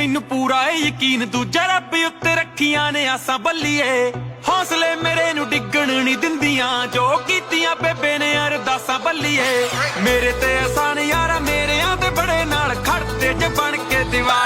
ਮੈਨੂੰ ਪੂਰਾ ਏ ਯਕੀਨ ਦੂਜਾ ਰੱਬ ਉੱਤੇ ਰੱਖੀਆਂ ਨੇ ਆਸਾਂ ਬੱਲੀਏ। ਹੌਸਲੇ ਮੇਰੇ ਨੂੰ ਡਿੱਗਣ ਨਹੀਂ ਦਿੰਦੀਆਂ ਜੋ ਕੀਤੀਆਂ ਬੇਬੇ ਨੇ ਅਰਦਾਸਾਂ ਬੱਲੀਏ। ਮੇਰੇ ਤੇ ਆਸਾਨ ਯਾਰਾ ਮੇਰਿਆਂ ਦੇ ਬੜੇ ਨਾਲ ਖੜਦੇ ਜੇ ਬਣ ਕੇ ਦੀਵਾਰ